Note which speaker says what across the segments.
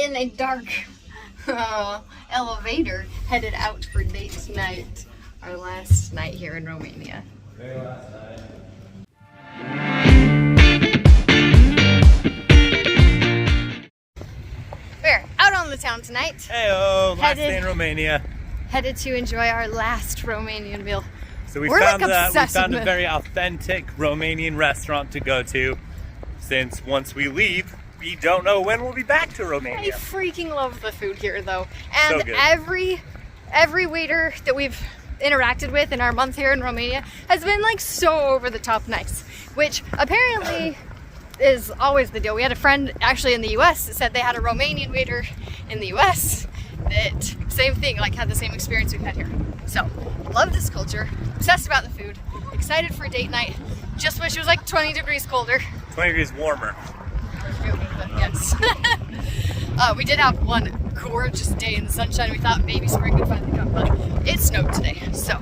Speaker 1: in a dark elevator headed out for date night. Our last night here in Romania.
Speaker 2: Very last night.
Speaker 1: We're out on the town tonight.
Speaker 2: Heyo, last day in Romania.
Speaker 1: Headed to enjoy our last Romanian meal.
Speaker 2: So we found a very authentic Romanian restaurant to go to, since once we leave, we don't know when we'll be back to Romania.
Speaker 1: I freaking love the food here though. And
Speaker 2: so good.
Speaker 1: every waiter that we've interacted with in our month here in Romania has been like so over the top nice, which apparently is always the deal. We had a friend actually in the US that said they had a Romanian waiter in the US that same thing, like had the same experience we've had here. So love this culture, obsessed about the food, excited for date night. Just wish it was like 20 degrees colder.
Speaker 2: 20 degrees warmer.
Speaker 1: Yes. We did have one gorgeous day in the sunshine. We thought maybe spring would finally come, but it snowed today, so.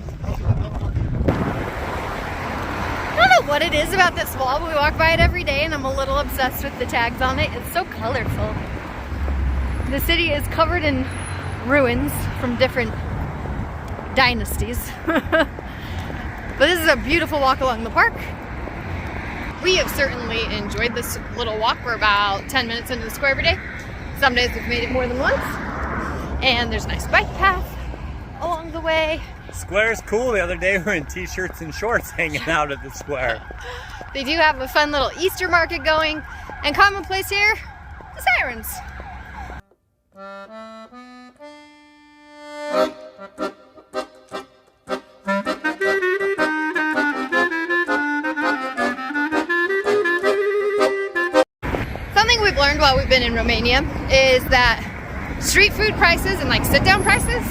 Speaker 1: I don't know what it is about this wall, but we walk by it every day and I'm a little obsessed with the tags on it. It's so colorful. The city is covered in ruins from different dynasties. But this is a beautiful walk along the park. We have certainly enjoyed this little walk. We're about 10 minutes into the square every day. Some days we've made it more than once. And there's a nice bike path along the way.
Speaker 2: Square is cool. The other day we were in t-shirts and shorts hanging out at the square.
Speaker 1: They do have a fun little Easter market going. And commonplace here, the sirens. Something we've learned while we've been in Romania is that street food prices and like sit-down prices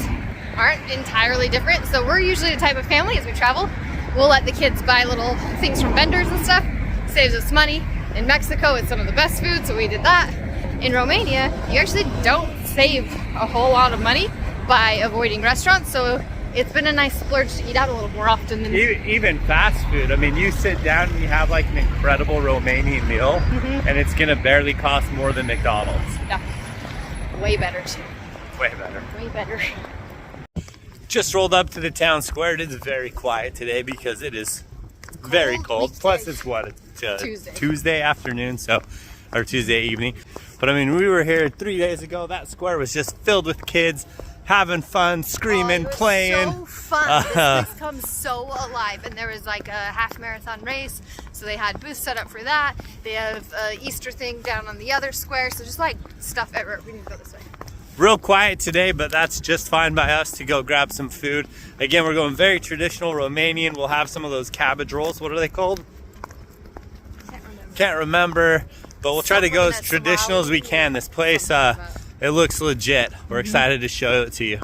Speaker 1: aren't entirely different. So we're usually the type of family as we travel, we'll let the kids buy little things from vendors and stuff. Saves us money. In Mexico, it's some of the best food, so we did that. In Romania, you actually don't save a whole lot of money by avoiding restaurants, so it's been a nice splurge to eat out a little more often than
Speaker 2: even fast food. I mean, you sit down and you have like an incredible Romanian meal, and it's gonna barely cost more than McDonald's.
Speaker 1: Yeah, way better too.
Speaker 2: Way better.
Speaker 1: Way better.
Speaker 2: Just rolled up to the town square. It is very quiet today because it is very cold.
Speaker 1: Weekday.
Speaker 2: Plus, it's what? It's Tuesday afternoon, or Tuesday evening. But I mean, we were here 3 days ago. That square was just filled with kids having fun, screaming, playing.
Speaker 1: So fun. This place comes so alive, and there was like a half marathon race, so they had booths set up for that. They have an Easter thing down on the other square, so just like stuff everywhere. We need to go this way.
Speaker 2: Real quiet today, but that's just fine by us to go grab some food. Again, we're going very traditional Romanian. We'll have some of those cabbage rolls. What are they called? Can't remember, but we'll try to go as traditional as we can. This place, it looks legit. We're excited to show it to you.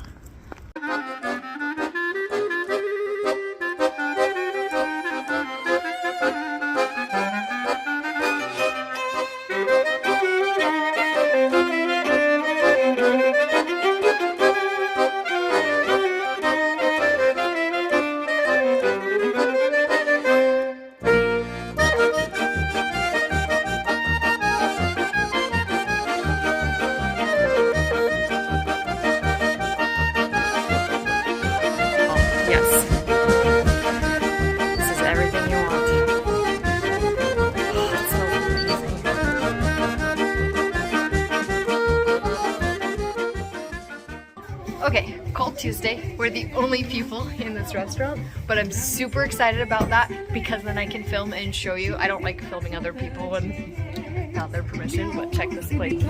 Speaker 1: Okay, Cold Tuesday. We're the only people in this restaurant, but I'm super excited about that because then I can film and show you. I don't like filming other people without their permission, but check this place.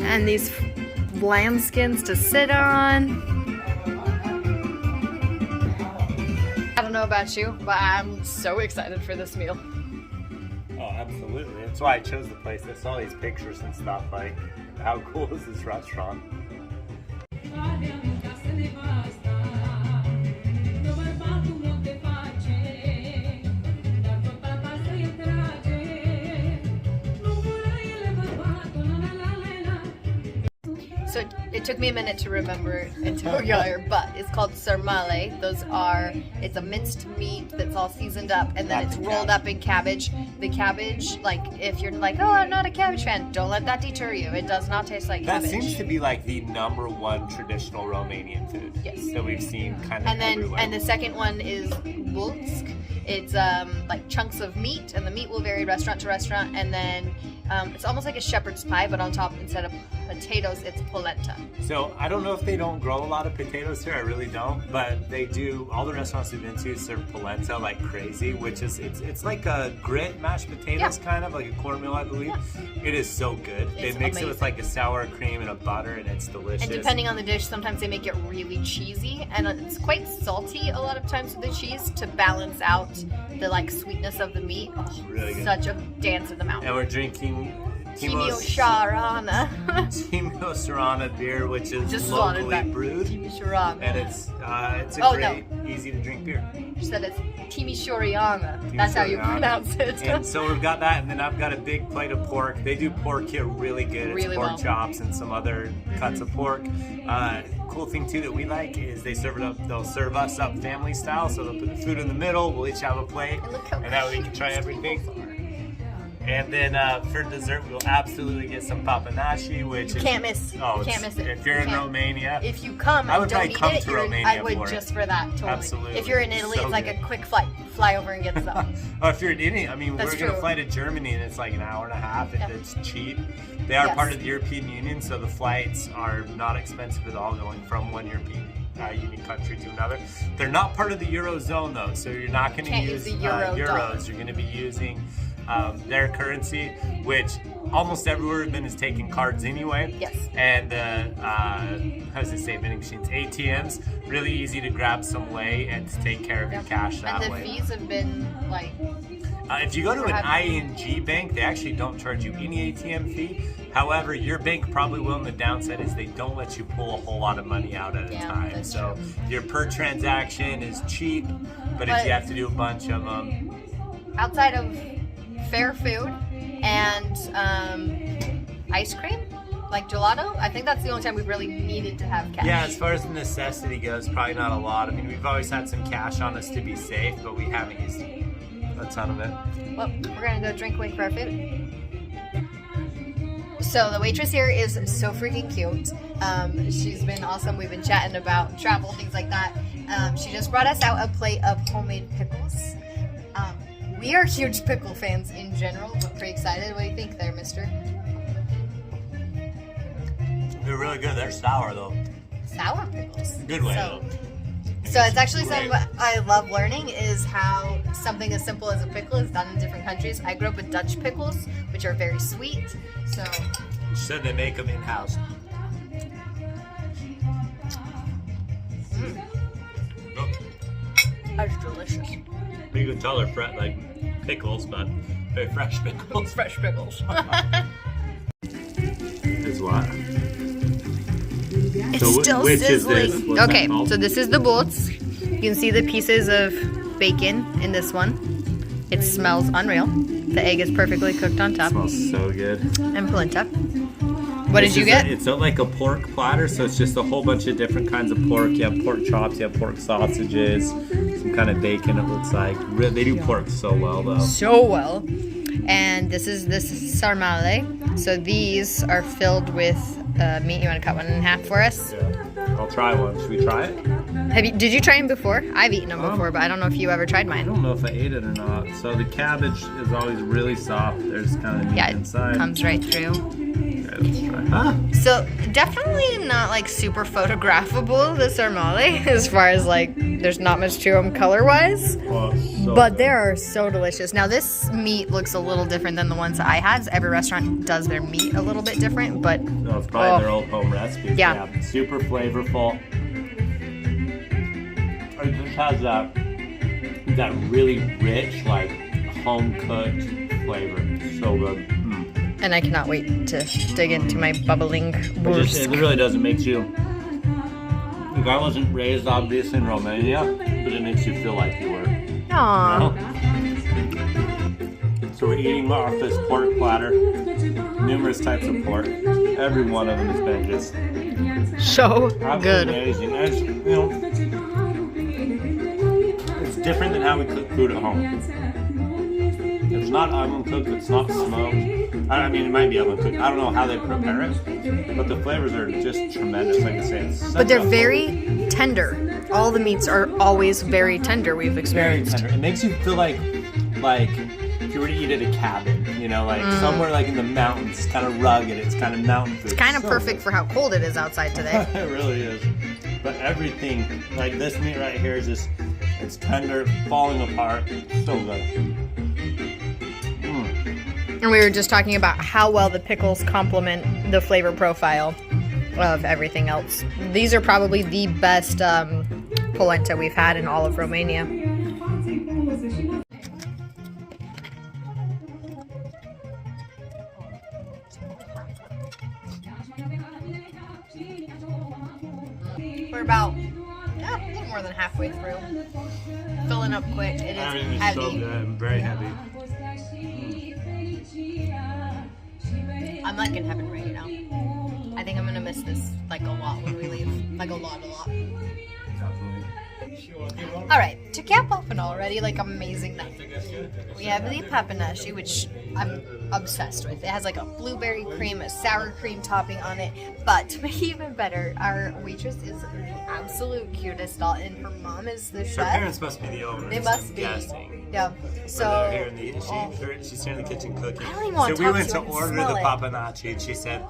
Speaker 1: And these lambskins to sit on. I don't know about you, but I'm so excited for this meal.
Speaker 2: Oh, absolutely. That's why I chose the place. I saw these pictures and stuff, like, how cool is this restaurant?
Speaker 1: So It took me a minute to remember and tell you, but it's called sarmale. It's a minced meat that's all seasoned up, and then it's rolled up in cabbage. The cabbage, like, if you're like, oh, I'm not a cabbage fan, don't let that deter you. It does not taste like cabbage.
Speaker 2: That seems to be like the #1 traditional Romanian food that we've seen kind of everywhere.
Speaker 1: And the second one is bulsk. It's like chunks of meat, and the meat will vary restaurant to restaurant, and then it's almost like a shepherd's pie, but on top, instead of potatoes, it's polenta.
Speaker 2: So I don't know if they don't grow a lot of potatoes here. I really don't, but they do. All the restaurants we've been to serve polenta like crazy, which is it's like a grit mashed potatoes, kind of like a cornmeal, I believe. Yeah. It is so good. They mix it with like a sour cream and a butter, and it's delicious. And
Speaker 1: depending on the dish, sometimes they make it really cheesy, and it's quite salty a lot of times with the cheese to balance out the like sweetness of the meat. Oh, really good. Such a dance in the mouth.
Speaker 2: And we're drinking
Speaker 1: Timisoara.
Speaker 2: Timisoara beer, which is just locally brewed.
Speaker 1: Timisoara.
Speaker 2: And it's a great, easy to drink beer.
Speaker 1: She said it's Timisoara. That's how you pronounce it.
Speaker 2: And so we've got that, and then I've got a big plate of pork. They do pork here really good. It's pork chops and some other cuts of pork. Cool thing too that we like is they'll serve us up family style. So they'll put the food in the middle. We'll each have a plate, and that way we can try everything. And then for dessert, we'll absolutely get some papanashi, which
Speaker 1: you can't miss.
Speaker 2: Oh,
Speaker 1: can't miss it.
Speaker 2: If you're in Romania,
Speaker 1: if you come,
Speaker 2: I would probably come to Romania.
Speaker 1: I would just for that. Totally.
Speaker 2: Absolutely.
Speaker 1: If you're in Italy, it's like a quick flight. Fly over and get some.
Speaker 2: Oh, if you're in Italy, I mean, we're gonna fly to Germany, and it's like an hour and a half. If it's cheap. They are part of the European Union, so the flights are not expensive at all going from one European Union country to another. They're not part of the Eurozone though, so you're not going to use euros. You're going to be using their currency, which almost everywhere is taking cards anyway.
Speaker 1: Yes.
Speaker 2: And vending machines, ATMs, really easy to grab some way and to take care of your cash that way.
Speaker 1: And the fees have been like.
Speaker 2: If you go to an ING bank, they actually don't charge you any ATM fee. However, your bank probably will, and the downside is they don't let you pull a whole lot of money out at a time. So your per transaction is cheap, but if you have to do a bunch of them.
Speaker 1: Outside of fair food and ice cream, like gelato, I think that's the only time we've really needed to have cash.
Speaker 2: Yeah, as far as the necessity goes, probably not a lot. I mean, we've always had some cash on us to be safe, but we haven't used a ton of it.
Speaker 1: Well, we're gonna go drink wait for our food. So the waitress here is so freaking cute. She's been awesome. We've been chatting about travel, things like that. She just brought us out a plate of homemade pickles. We are huge pickle fans in general, but pretty excited. What do you think there, mister?
Speaker 2: They're really good. They're sour though.
Speaker 1: Sour pickles?
Speaker 2: Good way though.
Speaker 1: So it's actually something I love learning is how something as simple as a pickle is done in different countries. I grew up with Dutch pickles, which are very sweet. So
Speaker 2: you said they make them in-house.
Speaker 1: That's delicious.
Speaker 2: You can tell they're like pickles, but very fresh pickles.
Speaker 1: Fresh pickles.
Speaker 2: Is what?
Speaker 1: It's still sizzling. Okay, so this is the bolts. You can see the pieces of bacon in this one. It smells unreal. The egg is perfectly cooked on top.
Speaker 2: It smells so good.
Speaker 1: And polenta. What did you get?
Speaker 2: It's like a pork platter, so it's just a whole bunch of different kinds of pork. You have pork chops, you have pork sausages, some kind of bacon it looks like. They do pork so well though.
Speaker 1: So well. And this is sarmale. So these are filled with meat. You want to cut one in half for us?
Speaker 2: Yeah. I'll try one. Should we try it?
Speaker 1: Did you try them before? I've eaten them before, but I don't know if you ever tried mine.
Speaker 2: I don't know if I ate it or not. So the cabbage is always really soft. There's kind of meat inside.
Speaker 1: Yeah, it comes right through.
Speaker 2: Okay, let's try.
Speaker 1: So definitely not like super photographable, the sarmale, as far as like there's not much to them color-wise. But they are so delicious. Now this meat looks a little different than the ones that I had. Every restaurant does their meat a little bit different, but
Speaker 2: no, it's probably their old home recipes.
Speaker 1: Yeah.
Speaker 2: Super flavorful. It just has that really rich, like home cooked flavor. So good.
Speaker 1: And I cannot wait to dig into my bubbling wurst.
Speaker 2: It really does. It makes you. Like I wasn't raised obviously in Romania, but it makes you feel like you were.
Speaker 1: Aww.
Speaker 2: You know? So we're eating off this pork platter. Numerous types of pork. Every one of them has been just
Speaker 1: So
Speaker 2: Absolutely
Speaker 1: good.
Speaker 2: amazing. It's, you know, it's different than how we cook food at home. It's not oven cooked, it's not smoked. I mean, it might be oven cooked. I don't know how they prepare it, but the flavors are just tremendous. Like I say, it's
Speaker 1: But they're very tender. All the meats are always very tender. We've
Speaker 2: very
Speaker 1: experienced.
Speaker 2: tender. It makes you feel like if you were to eat at a cabin, you know, like somewhere like in the mountains. It's kind of rugged. It's kind of mountain food.
Speaker 1: It's kind of perfect for how cold it is outside today.
Speaker 2: It really is. But everything, like this meat right here, is just, it's tender, falling apart. So good.
Speaker 1: And we were just talking about how well the pickles complement the flavor profile of everything else. These are probably the best polenta we've had in all of Romania. We're about a little more than halfway through. Filling up quick. It is
Speaker 2: Everything is
Speaker 1: heavy.
Speaker 2: so good, very heavy.
Speaker 1: I'm like in heaven right now. I think I'm gonna miss this like a lot when we leave. Like a lot. Alright, to cap off an already like amazing night, we have the papanashi, which I'm obsessed with. It has like a blueberry cream, a sour cream topping on it, but to make it even better, our waitress is the absolute cutest doll, and her mom is the
Speaker 2: Her
Speaker 1: chef.
Speaker 2: parents must be the owners.
Speaker 1: They must
Speaker 2: I'm
Speaker 1: be.
Speaker 2: guessing.
Speaker 1: Yeah. So
Speaker 2: Here in the, she's here in the kitchen cooking.
Speaker 1: I don't even want
Speaker 2: So
Speaker 1: to
Speaker 2: we
Speaker 1: talk
Speaker 2: went
Speaker 1: to
Speaker 2: to
Speaker 1: you, I can
Speaker 2: order
Speaker 1: smell
Speaker 2: the
Speaker 1: it.
Speaker 2: papanashi, and she said,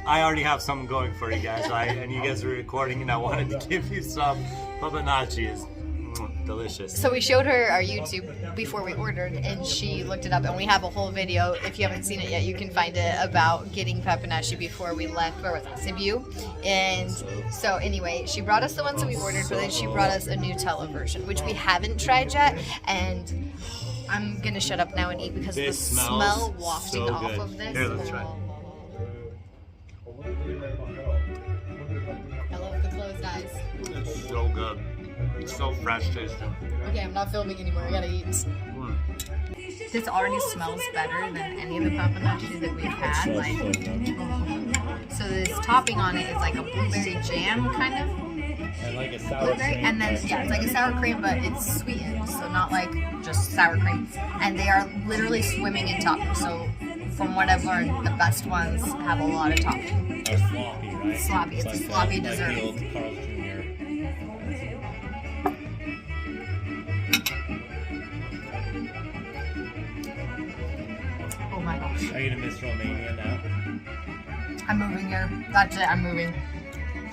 Speaker 2: I already have something going for you guys, right? And you guys were recording, and I wanted to give you some. Papanashi is delicious.
Speaker 1: So we showed her our YouTube before we ordered, and she looked it up, and we have a whole video. If you haven't seen it yet, you can find it about getting papanashi before we left. Where was it? Sibiu. And so anyway, she brought us the ones that we ordered, but then she brought us a Nutella version, which we haven't tried yet. And I'm gonna shut up now and eat because
Speaker 2: This
Speaker 1: the
Speaker 2: smells
Speaker 1: smell wafting
Speaker 2: so
Speaker 1: off
Speaker 2: good.
Speaker 1: of this.
Speaker 2: Here, let's try.
Speaker 1: I love the closed eyes.
Speaker 2: It's so good. It's so fresh tasting.
Speaker 1: Okay, I'm not filming anymore. I gotta eat. This already smells better than any of the papanashi that we've had. So this topping on it is like a blueberry jam kind of.
Speaker 2: And like a sour
Speaker 1: Blueberry,
Speaker 2: cream.
Speaker 1: and then it's like a sour cream, but it's sweetened, so not like just sour cream. And they are literally swimming in topping. So from what I've learned, the best ones have a lot of topping.
Speaker 2: Or sloppy, right?
Speaker 1: Sloppy. It's a sloppy dessert.
Speaker 2: Like the old Carl's Jr.
Speaker 1: Oh my gosh.
Speaker 2: Are you gonna miss Romania now?
Speaker 1: I'm moving here. That's it. I'm moving.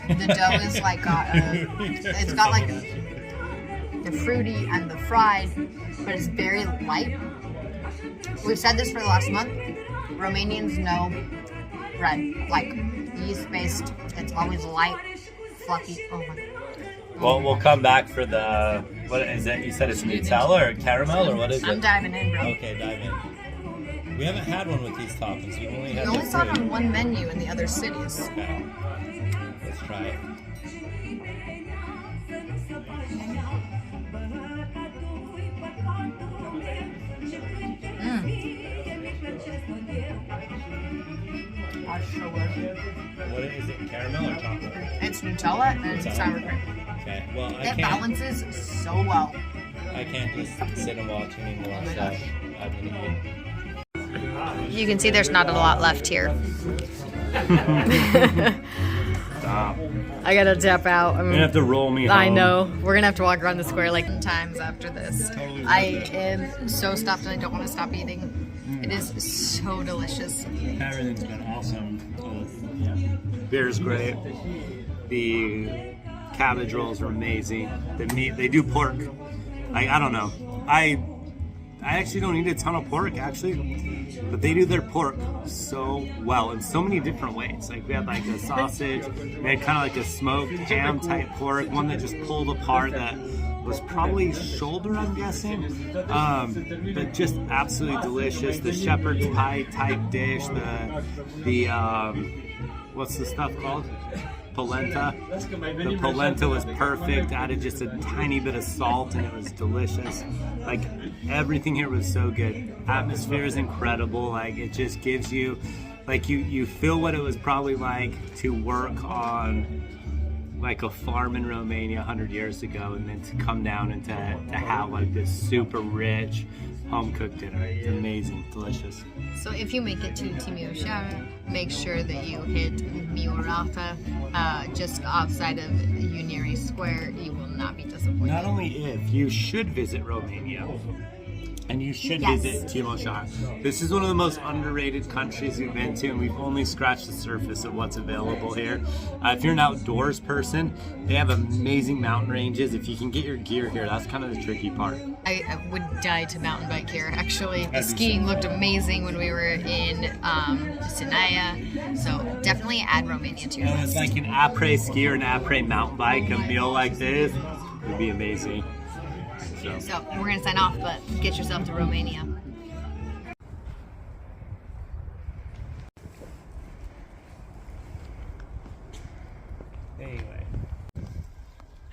Speaker 1: The dough is like it's got like the fruity and the fried, but it's very light. We've said this for the last month. Romanians know bread, like yeast-based. It's always light, fluffy. Oh my god.
Speaker 2: Well, we'll come back for the, what is it? You said it's Nutella or caramel or what is
Speaker 1: I'm
Speaker 2: it?
Speaker 1: diving in, bro.
Speaker 2: Okay, dive in. We haven't had one with these toppings. We've only
Speaker 1: We
Speaker 2: had
Speaker 1: only
Speaker 2: the
Speaker 1: saw it
Speaker 2: fruit.
Speaker 1: on one menu in the other cities.
Speaker 2: Okay. Let's try it.
Speaker 1: That's so good.
Speaker 2: What is it? Caramel or chocolate?
Speaker 1: It's Nutella and it's sour cream.
Speaker 2: Okay. Well,
Speaker 1: It balances so well.
Speaker 2: I can't just sit and watch anymore, so I'm gonna eat.
Speaker 1: You can see there's not a lot left here.
Speaker 2: Stop.
Speaker 1: I gotta tap out.
Speaker 2: You're gonna have to roll me home.
Speaker 1: I know. We're gonna have to walk around the square like 10 times after this. I am so stuffed and I don't want to stop eating. It is so delicious.
Speaker 2: Everything's been awesome. Beer's great. The cabbage rolls are amazing. The meat, they do pork. I don't know. I actually don't eat a ton of pork actually, but they do their pork so well in so many different ways. Like we had like a sausage, we had kind of like a smoked ham type pork, one that just pulled apart that was probably shoulder, I'm guessing, but just absolutely delicious. The shepherd's pie type dish, the what's the stuff called? Polenta. The polenta was perfect. Added just a tiny bit of salt and it was delicious. Like everything here was so good. Atmosphere is incredible. Like it just gives you, like you feel what it was probably like to work on like a farm in Romania 100 years ago, and then to come down and to have like this super rich home cooked dinner. It's amazing, delicious.
Speaker 1: So if you make it to Timisoara, make sure that you hit Timisoara, just outside of Unieri Square. You will not be disappointed.
Speaker 2: Not only if, you should visit Romania. And you should visit Timisoara. This is one of the most underrated countries we've been to, and we've only scratched the surface of what's available here. If you're an outdoors person, they have amazing mountain ranges. If you can get your gear here, that's kind of the tricky part.
Speaker 1: I would die to mountain bike here, actually. The skiing looked amazing when we were in Sinaia, so definitely add Romania to your list.
Speaker 2: It's like an après ski or an après mountain bike, a meal like this would be amazing.
Speaker 1: So we're going to sign off, but get yourself to Romania.
Speaker 2: Anyway.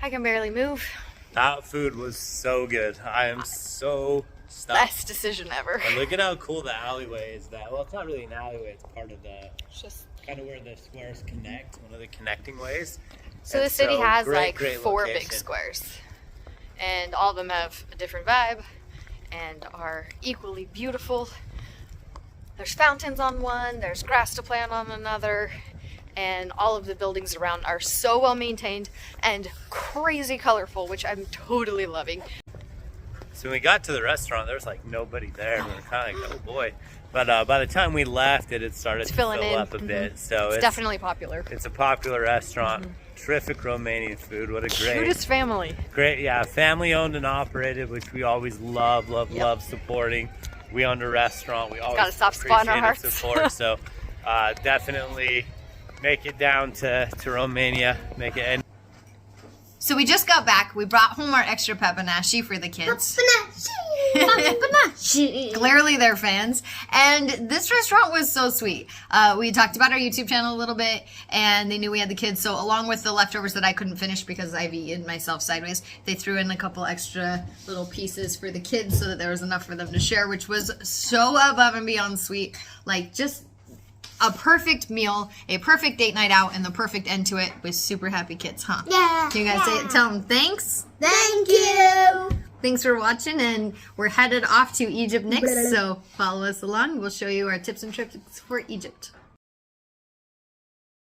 Speaker 1: I can barely move.
Speaker 2: That food was so good. I am so stuffed.
Speaker 1: Best decision ever.
Speaker 2: And look at how cool the alleyway is. Well, it's not really an alleyway. It's part of
Speaker 1: It's just
Speaker 2: kind of where the squares connect, one of the connecting ways.
Speaker 1: So the city has
Speaker 2: great
Speaker 1: 4
Speaker 2: location.
Speaker 1: big squares. And all of them have a different vibe and are equally beautiful. There's fountains on one, there's grass to plant on another, and all of the buildings around are so well maintained and crazy colorful, which I'm totally loving.
Speaker 2: So when we got to the restaurant, there was like nobody there. We were kind of like, oh boy. But by the time we left, it had started to fill up a bit. So
Speaker 1: it's definitely popular.
Speaker 2: It's a popular restaurant. Terrific Romanian food. What a
Speaker 1: cutest family.
Speaker 2: Great, yeah, family owned and operated, which we always love supporting. We owned a restaurant. We always
Speaker 1: got a soft spot in our hearts.
Speaker 2: Support. So definitely make it down to Romania. Make it.
Speaker 1: So we just got back. We brought home our extra pepinashi for the kids. Clearly they're fans. And this restaurant was so sweet. We talked about our YouTube channel a little bit, and they knew we had the kids. So along with the leftovers that I couldn't finish because I've eaten myself sideways, they threw in a couple extra little pieces for the kids so that there was enough for them to share, which was so above and beyond sweet. Like, just a perfect meal, a perfect date night out, and the perfect end to it with super happy kids, huh?
Speaker 3: Yeah.
Speaker 1: Can you guys say it? Tell them thanks.
Speaker 3: Thank you.
Speaker 1: Thanks for watching, and we're headed off to Egypt next, so follow us along. We'll show you our tips and tricks for Egypt.